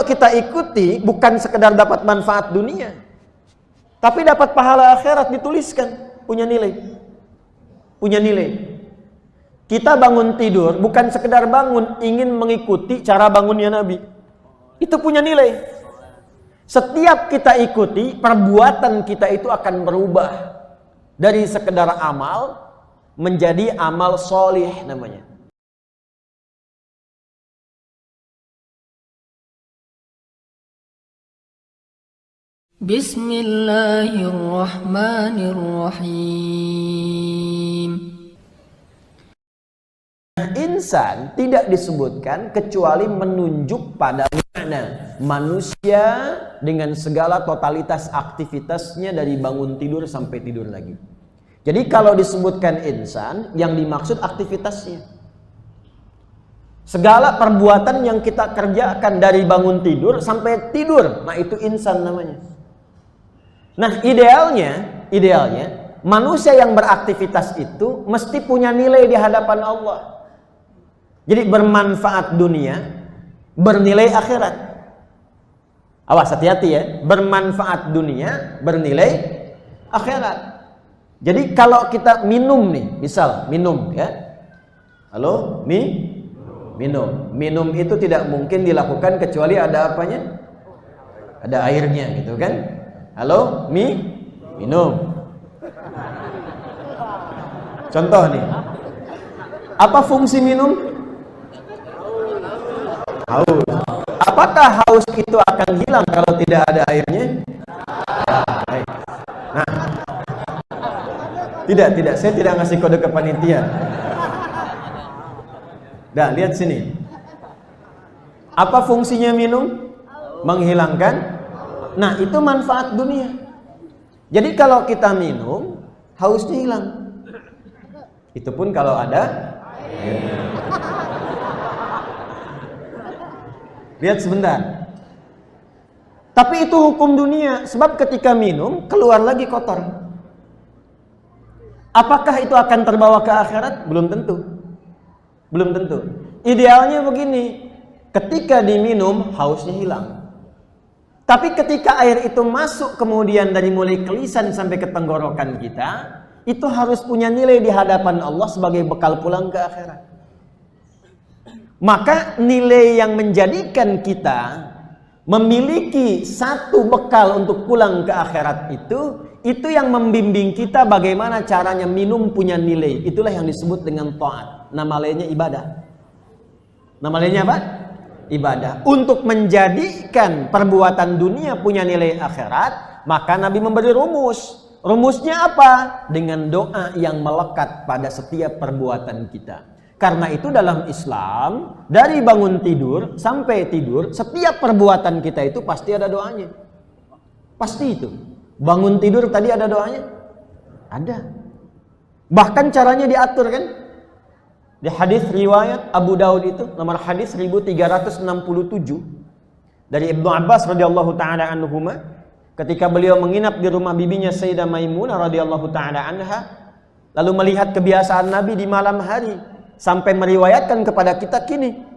kalau kita ikuti bukan sekedar dapat manfaat dunia, tapi dapat pahala akhirat, dituliskan, punya nilai. Punya nilai. Kita bangun tidur bukan sekedar bangun, ingin mengikuti cara bangunnya Nabi. Itu punya nilai. Setiap kita ikuti, perbuatan kita itu akan berubah dari sekedar amal menjadi amal solih namanya. Bismillahirrahmanirrahim. Insan tidak disebutkan kecuali menunjuk pada makna manusia dengan segala totalitas aktivitasnya dari bangun tidur sampai tidur lagi. Jadi kalau disebutkan insan, yang dimaksud aktivitasnya. Segala perbuatan yang kita kerjakan dari bangun tidur sampai tidur, nah itu insan namanya. Nah, idealnya manusia yang beraktivitas itu mesti punya nilai di hadapan Allah. Jadi bermanfaat dunia, bernilai akhirat. Awas, hati-hati ya, bermanfaat dunia, bernilai akhirat. Jadi kalau kita minum nih, misal minum ya. Halo, minum. Minum itu tidak mungkin dilakukan kecuali ada apanya? Ada airnya gitu kan? Halo, minum. Contoh nih. Apa fungsi minum? Haus. Apakah haus itu akan hilang kalau tidak ada airnya? Nah. Tidak. Saya tidak ngasih kode ke panitia. Dah, lihat sini. Apa fungsinya minum? Menghilangkan. Nah, itu manfaat dunia. Jadi kalau kita minum, hausnya hilang. Itu pun kalau ada air. Lihat sebentar. Tapi itu hukum dunia. Sebab ketika minum, keluar lagi kotor. Apakah itu akan terbawa ke akhirat? Belum tentu. Belum tentu. Idealnya begini. Ketika diminum, hausnya hilang. Tapi ketika air itu masuk kemudian dari mulai kelisan sampai ke tenggorokan kita, itu harus punya nilai di hadapan Allah sebagai bekal pulang ke akhirat. Maka nilai yang menjadikan kita memiliki satu bekal untuk pulang ke akhirat itu yang membimbing kita bagaimana caranya minum punya nilai. Itulah yang disebut dengan taat. Nama lainnya ibadah. Nama lainnya apa? Ibadah. Untuk menjadikan perbuatan dunia punya nilai akhirat, maka Nabi memberi rumus. Rumusnya apa? Dengan doa yang melekat pada setiap perbuatan kita. Karena itu dalam Islam, dari bangun tidur sampai tidur, setiap perbuatan kita itu pasti ada doanya. Pasti itu. Bangun tidur tadi ada doanya? Ada. Bahkan caranya diatur kan? Di hadis riwayat Abu Daud itu, nomor hadis 1367 dari Ibnu Abbas radhiyallahu taala anhuma, ketika beliau menginap di rumah bibinya Sayyidah Maimunah radhiyallahu taala anha, lalu melihat kebiasaan Nabi di malam hari, sampai meriwayatkan kepada kita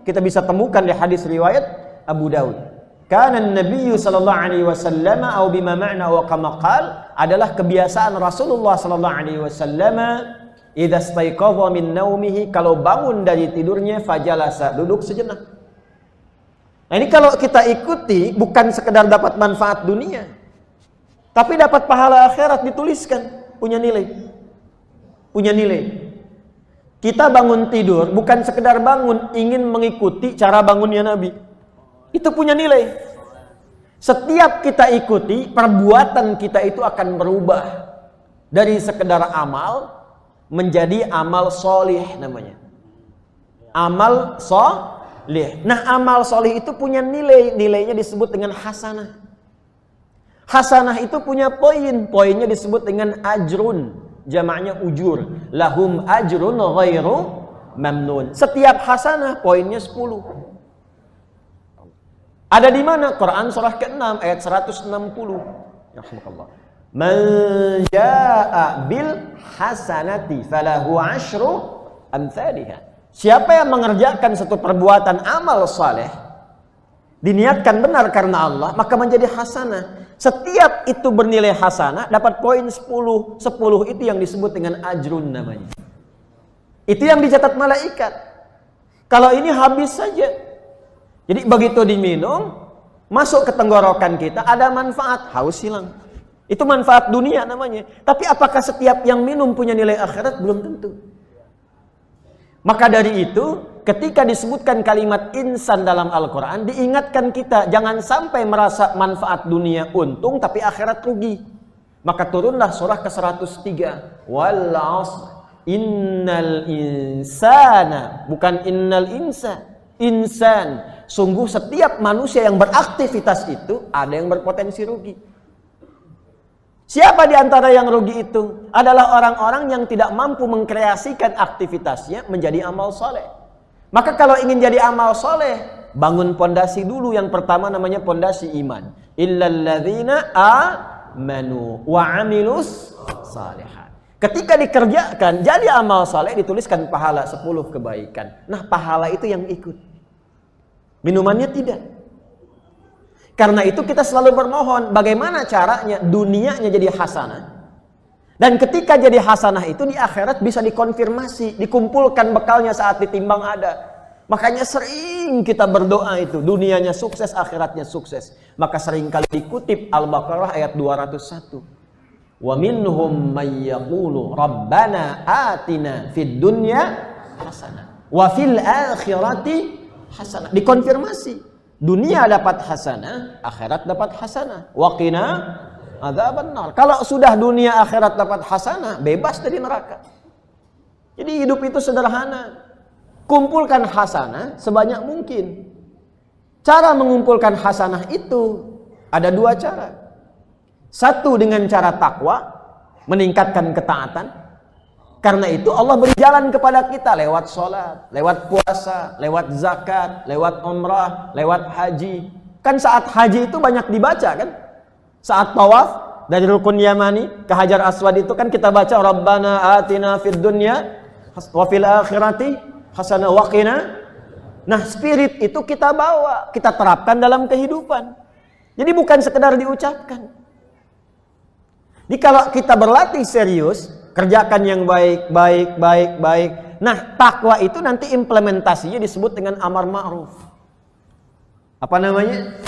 kita bisa temukan di hadis riwayat Abu Daud. Kana an-nabiy sallallahu alaihi wasallam atau bima ma'na wa kama qala, adalah kebiasaan Rasulullah sallallahu alaihi wasallam idza staiqadha min naumihi, kalau bangun dari tidurnya, fajalasa, duduk sejenak. Nah, ini kalau kita ikuti bukan sekedar dapat manfaat dunia, tapi dapat pahala akhirat, dituliskan, punya nilai. Punya nilai. Kita bangun tidur bukan sekedar bangun, ingin mengikuti cara bangunnya Nabi. Itu punya nilai. Setiap kita ikuti, perbuatan kita itu akan berubah dari sekedar amal menjadi amal solih namanya. Amal solih. Nah, amal solih itu punya nilai. Nilainya disebut dengan hasanah. Hasanah itu punya poin. Poinnya disebut dengan ajrun. Jamaknya ujur. Lahum ajrun ghairu mamnun. Setiap hasanah poinnya 10. Ada di mana? Quran surah ke-6 ayat 160. Rahmatullah. Man jaa'a bil hasanati falahu asyru amsalihha. Siapa yang mengerjakan satu perbuatan amal saleh, diniatkan benar karena Allah, maka menjadi hasanah. Setiap itu bernilai hasanah, dapat poin 10. 10 itu yang disebut dengan ajrun namanya. Itu yang dicatat malaikat. Kalau ini habis saja. Jadi begitu diminum, masuk ke tenggorokan kita, ada manfaat, haus hilang. Itu manfaat dunia namanya. Tapi apakah setiap yang minum punya nilai akhirat? Belum tentu. Maka dari itu, ketika disebutkan kalimat insan dalam Al-Quran, diingatkan kita jangan sampai merasa manfaat dunia untung tapi akhirat rugi. Maka turunlah surah ke-103. Wal 'asr innal insana, bukan innal insan. Sungguh setiap manusia yang beraktivitas itu ada yang berpotensi rugi. Siapa di antara yang rugi itu? Adalah orang-orang yang tidak mampu mengkreasikan aktivitasnya menjadi amal soleh. Maka kalau ingin jadi amal soleh, bangun pondasi dulu. Yang pertama namanya pondasi iman. Illalladzina amanu wa amilus salihat. Ketika dikerjakan, jadi amal soleh, dituliskan pahala 10 kebaikan. Nah, pahala itu yang ikut. Minumannya tidak. Karena itu kita selalu bermohon, bagaimana caranya dunianya jadi hasanah. Dan ketika jadi hasanah itu di akhirat bisa dikonfirmasi, dikumpulkan bekalnya saat ditimbang ada. Makanya sering kita berdoa itu, dunianya sukses, akhiratnya sukses. Maka sering kali dikutip Al-Baqarah ayat 201. Wa minhum may yaqulu rabbana atina fid dunya hasanah wa fil akhirati hasanah. Dikonfirmasi. Dunia dapat hasanah, akhirat dapat hasanah. Wa qina adzabannar. Kalau sudah dunia akhirat dapat hasanah, bebas dari neraka. Jadi hidup itu sederhana. Kumpulkan hasanah sebanyak mungkin. Cara mengumpulkan hasanah itu ada 2 cara. Satu dengan cara takwa, meningkatkan ketaatan. Karena itu Allah beri jalan kepada kita lewat sholat, lewat puasa, lewat zakat, lewat umrah, lewat haji. Kan saat haji itu banyak dibaca kan? Saat tawaf dari Rukun Yamani ke Hajar Aswad itu kan kita baca Rabbana atina fid dunya wa fil akhirati hasanah wa qina. Nah, spirit itu kita bawa, kita terapkan dalam kehidupan. Jadi bukan sekedar diucapkan. Jadi kalau kita berlatih serius, kerjakan yang baik. Nah, takwa itu nanti implementasinya disebut dengan amar ma'ruf. Apa namanya?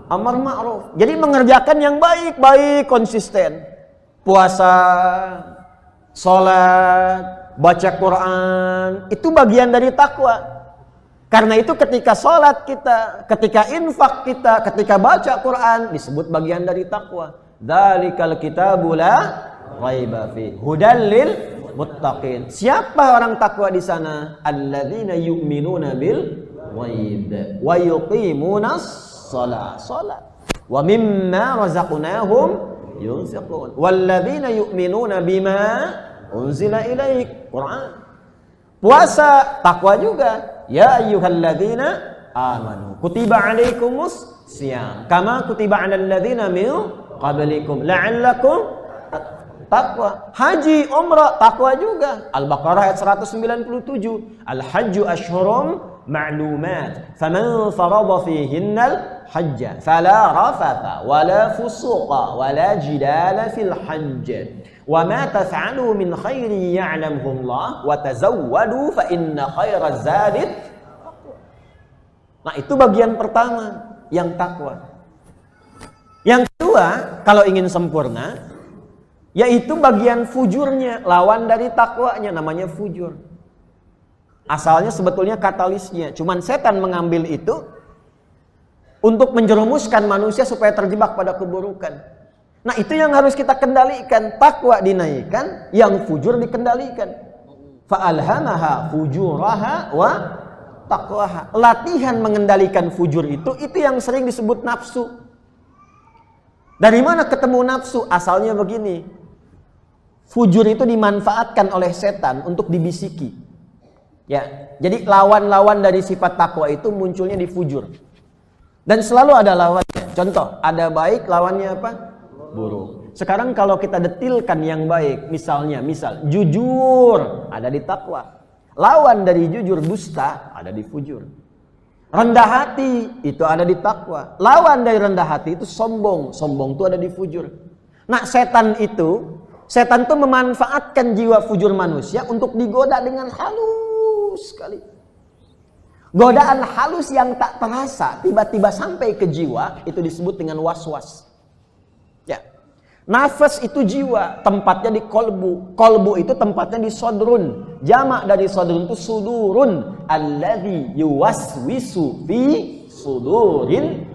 Amar ma'ruf. Jadi mengerjakan yang baik, konsisten. Puasa, sholat, baca Quran, itu bagian dari takwa. Karena itu ketika sholat kita, ketika infak kita, ketika baca Quran, disebut bagian dari takwa. Dzalikal kitabu la raiba fi hudal lil muttaqin. Siapa orang takwa di sana? Alladzina yu'minuna bil ghaib wa yuqimunas shalah wa mimma razaqnahum yunfiqun walladzina yu'minuna bima unzila ilaik. Quran. Puasa takwa juga. Ya ayyuhalladzina amanu kutiba alaikumus syiyam kama kutiba alal ladzina min qablikum la'allakum takwa. Haji, umrah, takwa juga. Al-Baqarah ayat 197. Al-hajju ashhurum ma'lumat. Faman farada fihinnal hajja fala rafatha wala fusuqa wala jidala fil hajj. Wa ma taf'alu min khairin ya'lamhu Allah wa tazawwadu fa inna khairaz zadi. Nah, itu bagian pertama yang takwa. Yang kedua, kalau ingin sempurna, yaitu bagian fujurnya, lawan dari takwanya, namanya fujur. Asalnya sebetulnya katalisnya, cuman setan mengambil itu untuk menjerumuskan manusia supaya terjebak pada keburukan. Nah, itu yang harus kita kendalikan. Takwa dinaikkan, yang fujur dikendalikan. Fa'alhamaha fujuraha wa taqwaha. Latihan mengendalikan fujur itu yang sering disebut nafsu. Dari mana ketemu nafsu? Asalnya begini. Fujur itu dimanfaatkan oleh setan untuk dibisiki. Ya, jadi lawan-lawan dari sifat takwa itu munculnya di fujur. Dan selalu ada lawannya. Contoh, ada baik, lawannya apa? Buruk. Sekarang kalau kita detilkan yang baik, misal jujur, ada di takwa. Lawan dari jujur, dusta, ada di fujur. Rendah hati itu ada di takwa. Lawan dari rendah hati itu sombong. Sombong itu ada di fujur. Nah, setan itu memanfaatkan jiwa fujur manusia untuk digoda dengan halus sekali. Godaan halus yang tak terasa tiba-tiba sampai ke jiwa itu disebut dengan was-was. Ya. Nafas itu jiwa, tempatnya di kolbu. Kolbu itu tempatnya di sodrun. Jamak dari sodrun itu sudurun. Alladzi yuwaswisu fi sudurin.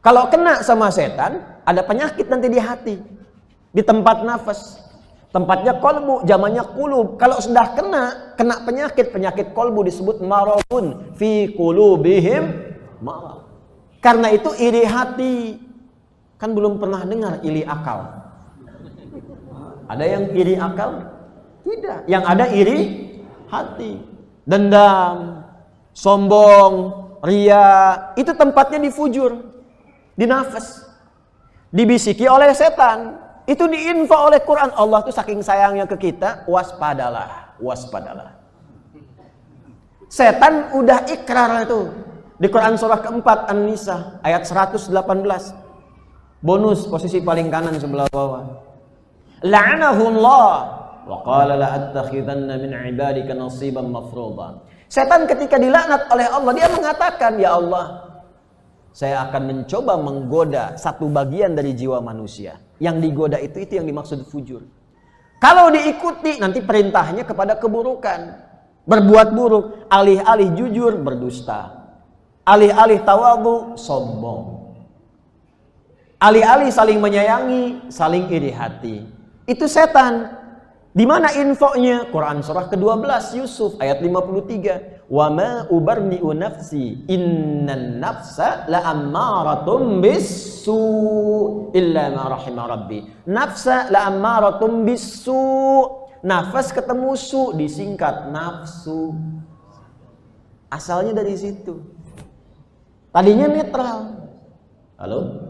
Kalau kena sama setan, ada penyakit nanti di hati. Di tempat nafas. Tempatnya kolbu, jamaknya kulub. Kalau sudah kena penyakit kolbu disebut maradun fi qulubihim marad. Karena itu iri hati. Kan belum pernah dengar iri akal. Ada yang iri akal? Tidak. Yang ada iri hati. Dendam, sombong, ria, itu tempatnya di fujur, di nafas. Dibisiki oleh setan. Itu diinfo oleh Quran. Allah tuh saking sayangnya ke kita, waspadalah, waspadalah. Setan udah ikrar itu. Di Quran surah keempat An-Nisa ayat 118. Bonus posisi paling kanan sebelah bawah. La'anahullah wa qala la attakhidanna min ibadika nasiban mafruḍa. Setan ketika dilaknat oleh Allah, dia mengatakan, ya Allah, saya akan mencoba menggoda satu bagian dari jiwa manusia. Yang digoda itu yang dimaksud fujur. Kalau diikuti nanti perintahnya kepada keburukan. Berbuat buruk, alih-alih jujur berdusta. Alih-alih tawadhu sombong. Alih-alih saling menyayangi, saling iri hati. Itu setan. Di mana infonya? Quran surah ke-12 Yusuf ayat 53. Wa ma ubarni'u nafsi innan nafsa la'ammaratum bisu illa ma rahima rabbi. Nafsa la'ammaratum bisu. Nafas ketemu su disingkat nafsu. Asalnya dari situ. Tadinya netral. Halo?